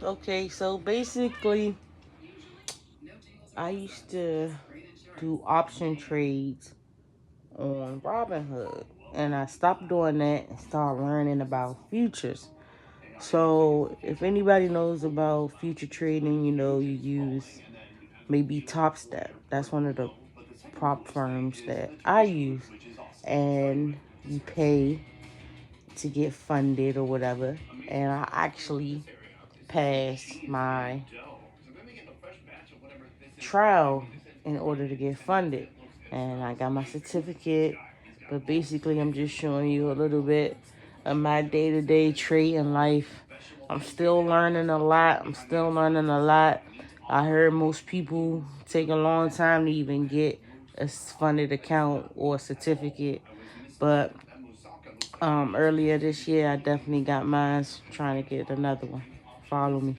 Okay, so basically, I used to do option trades on Robinhood, and I stopped doing that and started learning about futures. So, if anybody knows about future trading, you use maybe Top Step. That's one of the prop firms that I use, and you pay to get funded or whatever. And I actually passed my trial in order to get funded, and I got my certificate. But basically, I'm just showing you a little bit of my day-to-day trading life. I'm still learning a lot. I heard most people take a long time to even get a funded account or a certificate, but earlier this year I definitely got mine. Trying to get another one. Follow me.